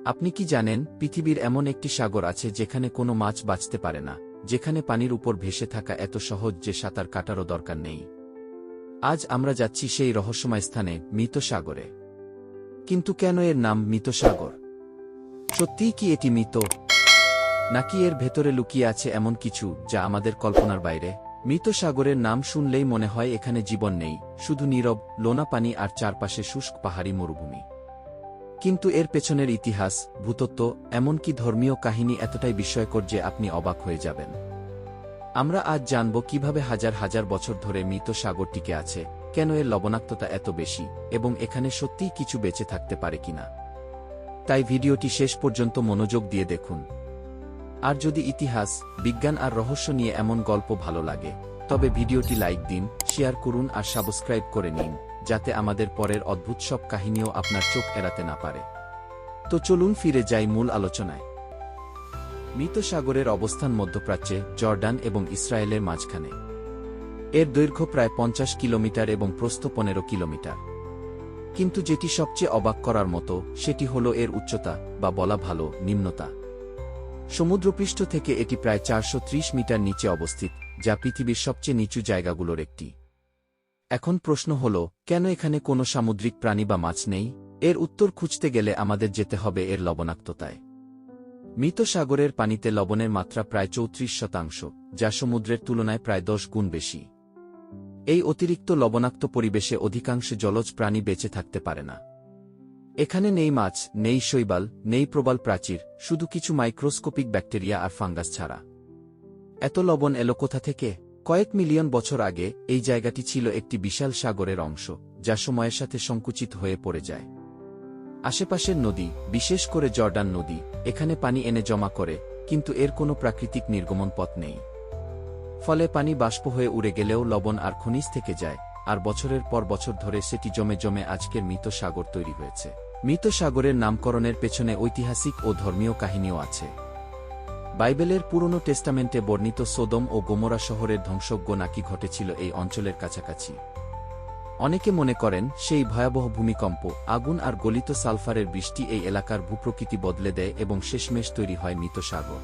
আপনি কি জানেন, পৃথিবীর এমন একটি সাগর আছে যেখানে কোনো মাছ বাঁচতে পারে না, যেখানে পানির উপর ভেসে থাকা এত সহজ যে সাঁতার কাটারও দরকার নেই। আজ আমরা যাচ্ছি সেই রহস্যময় স্থানে, মৃত সাগরে। কিন্তু কেন এর নাম মৃত সাগর? সত্যিই কি এটি মৃত, নাকি এর ভেতরে লুকিয়ে আছে এমন কিছু যা আমাদের কল্পনার বাইরে? মৃত সাগরের নাম শুনলেই মনে হয় এখানে জীবন নেই, শুধু নীরব লোনা পানি আর চারপাশে শুষ্ক পাহাড়ি মরুভূমি। কিন্তু এর পেছনের ইতিহাস, ভূতত্ত্ব, এমনকি ধর্মীয় কাহিনী এতটাই বিস্ময়কর যে আপনি অবাক হয়ে যাবেন। আমরা আজ জানব কিভাবে হাজার হাজার বছর ধরে মৃত সাগর টিকে আছে, কেন এর লবণাক্ততা এত বেশি, এবং এখানে সত্যিই কিছু বেঁচে থাকতে পারে কিনা। তাই ভিডিওটি শেষ পর্যন্ত মনোযোগ দিয়ে দেখুন। আর যদি ইতিহাস, বিজ্ঞান আর রহস্য নিয়ে এমন গল্প ভালো লাগে, তবে ভিডিওটি লাইক দিন, শেয়ার করুন আর সাবস্ক্রাইব করে নিন, যাতে আমাদের পরের অদ্ভুত সব কাহিনীও আপনার চোখ এড়াতে না পারে। তো চলুন ফিরে যাই মূল আলোচনায়। মৃত সাগরের অবস্থান মধ্যপ্রাচ্যে, জর্ডান এবং ইসরায়েলের মাঝখানে। এর দৈর্ঘ্য প্রায় 50 কিলোমিটার এবং প্রস্থ 15 কিলোমিটার। কিন্তু যেটি সবচেয়ে অবাক করার মতো সেটি হল এর উচ্চতা, বা বলা ভালো, নিম্নতা। সমুদ্রপৃষ্ঠ থেকে এটি প্রায় 430 মিটার নিচে অবস্থিত, যা পৃথিবীর সবচেয়ে নিচু জায়গাগুলোর একটি। এখন প্রশ্ন হল, কেন এখানে কোনো সামুদ্রিক প্রাণী বা মাছ নেই? এর উত্তর খুঁজতে গেলে আমাদের যেতে হবে এর লবণাক্ততায়। মৃত সাগরের পানিতে লবণের মাত্রা প্রায় 34%, যা সমুদ্রের তুলনায় প্রায় 10 গুণ বেশি। এই অতিরিক্ত লবণাক্ত পরিবেশে অধিকাংশ জলজ প্রাণী বেঁচে থাকতে পারে না। এখানে নেই মাছ, নেই শৈবাল, নেই প্রবাল প্রাচীর, শুধু কিছু মাইক্রোস্কোপিক ব্যাকটেরিয়া আর ফাঙ্গাস ছাড়া। এত লবণ এলো কোথা থেকে? কয়েক মিলিয়ন বছর আগে এই জায়গাটি ছিল একটি বিশাল সাগরের অংশ, যা সময়ের সাথে সংকুচিত হয়ে পড়ে যায়। আশেপাশের নদী, বিশেষ করে জর্ডান নদী, এখানে পানি এনে জমা করে, কিন্তু এর কোনো প্রাকৃতিক নির্গমন পথ নেই। ফলে পানি বাষ্প হয়ে উড়ে গেলেও লবণ আর খনিজ থেকে যায়, আর বছরের পর বছর ধরে সেটি জমে জমে আজকের মৃত সাগর তৈরি হয়েছে। মৃত সাগরের নামকরণের পেছনে ঐতিহাসিক ও ধর্মীয় কাহিনীও আছে। বাইবেলের পুরনো টেস্টামেন্টে বর্ণিত সোদম ও গোমরা শহরের ধ্বংসযজ্ঞ নাকি ঘটেছিল এই অঞ্চলের কাছাকাছি। অনেকে মনে করেন সেই ভয়াবহ ভূমিকম্প, আগুন আর গলিত সালফারের বৃষ্টি এই এলাকার ভূপ্রকৃতি বদলে দেয় এবং শেষমেশ তৈরি হয় মৃত সাগর।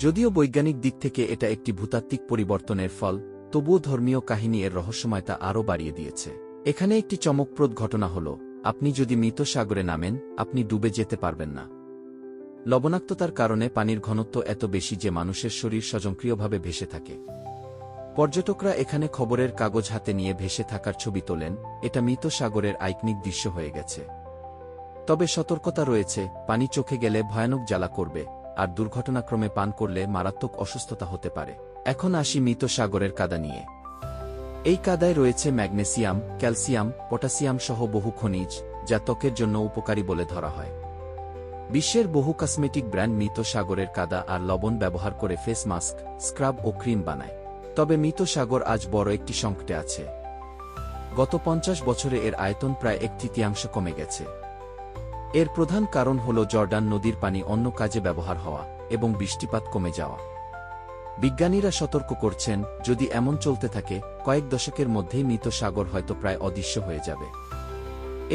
যদিও বৈজ্ঞানিক দিক থেকে এটা একটি ভূতাত্ত্বিক পরিবর্তনের ফল, তবুও ধর্মীয় কাহিনী এর রহস্যময়তা আরও বাড়িয়ে দিয়েছে। এখানে একটি চমকপ্রদ ঘটনা হল, আপনি যদি মৃত সাগরে নামেন, আপনি ডুবে যেতে পারবেন না। লবণাক্ততার কারণে পানির ঘনত্ব এত বেশি যে মানুষের শরীর স্বয়ংক্রিয়ভাবে ভেসে থাকে। পর্যটকরা এখানে খবরের কাগজ হাতে নিয়ে ভেসে থাকার ছবি তোলেন, এটা মৃত সাগরের আইকনিক দৃশ্য হয়ে গেছে। তবে সতর্কতা রয়েছে, পানি চোখে গেলে ভয়ানক জ্বালা করবে, আর দুর্ঘটনাক্রমে পান করলে মারাত্মক অসুস্থতা হতে পারে। এখন আসি মৃত সাগরের কাদা নিয়ে। এই কাদায় রয়েছে ম্যাগনেসিয়াম, ক্যালসিয়াম, পটাশিয়াম সহ বহু খনিজ, যা ত্বকের জন্য উপকারী বলে ধরা হয়। বিশ্বের বহু কসমেটিক ব্র্যান্ড মৃত সাগরের কাদা আর লবণ ব্যবহার করে ফেস মাস্ক, স্ক্রাব ও ক্রিম বানায়। তবে মৃত সাগর আজ বড় একটি সংকটে আছে। গত 50 বছরে এর আয়তন প্রায় 1/3 কমে গেছে। এর প্রধান কারণ হল জর্ডান নদীর পানি অন্য কাজে ব্যবহার হওয়া এবং বৃষ্টিপাত কমে যাওয়া। বিজ্ঞানীরা সতর্ক করছেন, যদি এমন চলতে থাকে, কয়েক দশকের মধ্যেই মৃত সাগর হয়তো প্রায় অদৃশ্য হয়ে যাবে।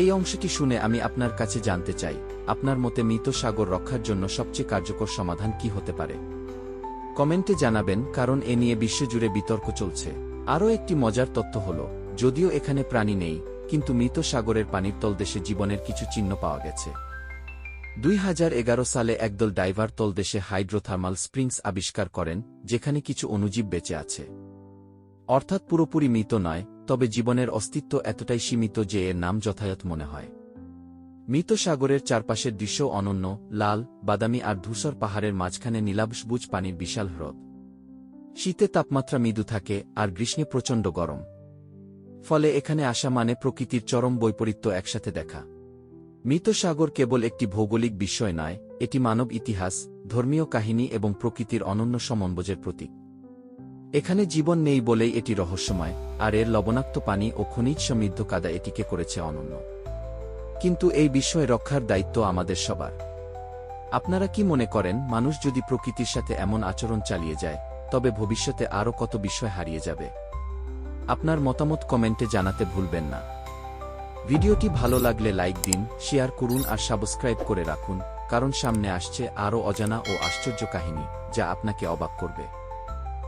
এই অংশটি শুনে আমি আপনার কাছে জানতে চাই, আপনার মতে মৃত সাগর রক্ষার জন্য সবচেয়ে কার্যকর সমাধান কি হতে পারে? কমেন্টে জানাবেন, কারণ এ নিয়ে বিশ্বজুড়ে বিতর্ক চলছে। আরও একটি মজার তথ্য হল, যদিও এখানে প্রাণী নেই, কিন্তু মৃত সাগরের পানির তলদেশে জীবনের কিছু চিহ্ন পাওয়া গেছে। 2011 সালে একদল ডাইভার তলদেশে হাইড্রোথার্মাল স্প্রিংস আবিষ্কার করেন, যেখানে কিছু অণুজীব বেঁচে আছে। অর্থাৎ পুরোপুরি মৃত নয়, তবে জীবনের অস্তিত্ব এতটাই সীমিত যে এর নাম যথাযথ মনে হয়। মৃত সাগরের চারপাশের দৃশ্য অনন্য, লাল, বাদামি আর ধূসর পাহাড়ের মাঝখানে নীলাভসবুজ পানির বিশাল হ্রদ। শীতে তাপমাত্রা মৃদু থাকে আর গ্রীষ্মে প্রচণ্ড গরম। ফলে এখানে আসা মানে প্রকৃতির চরম বৈপরীত্য একসাথে দেখা। মৃত সাগর কেবল একটি ভৌগোলিক বিষয় নয়, এটি মানব ইতিহাস, ধর্মীয় কাহিনী এবং প্রকৃতির অনন্য সমন্বয়ের প্রতীক। এখানে জীবন নেই বলেই এটি রহস্যময়, আর এর লবণাক্ত পানি ও খনিজ সমৃদ্ধ কাদা এটিকে করেছে অনন্য। কিন্তু এই বিষয় রক্ষার দায়িত্ব আমাদের সবার। আপনারা কি মনে করেন, মানুষ যদি প্রকৃতির সাথে এমন আচরণ চালিয়ে যায়, তবে ভবিষ্যতে আরও কত বিষয় হারিয়ে যাবে? আপনার মতামত কমেন্টে জানাতে ভুলবেন না। ভিডিওটি ভালো লাগলে লাইক দিন, শেয়ার করুন আর সাবস্ক্রাইব করে রাখুন, কারণ সামনে আসছে আরও অজানা ও আশ্চর্য কাহিনী, যা আপনাকে অবাক করবে।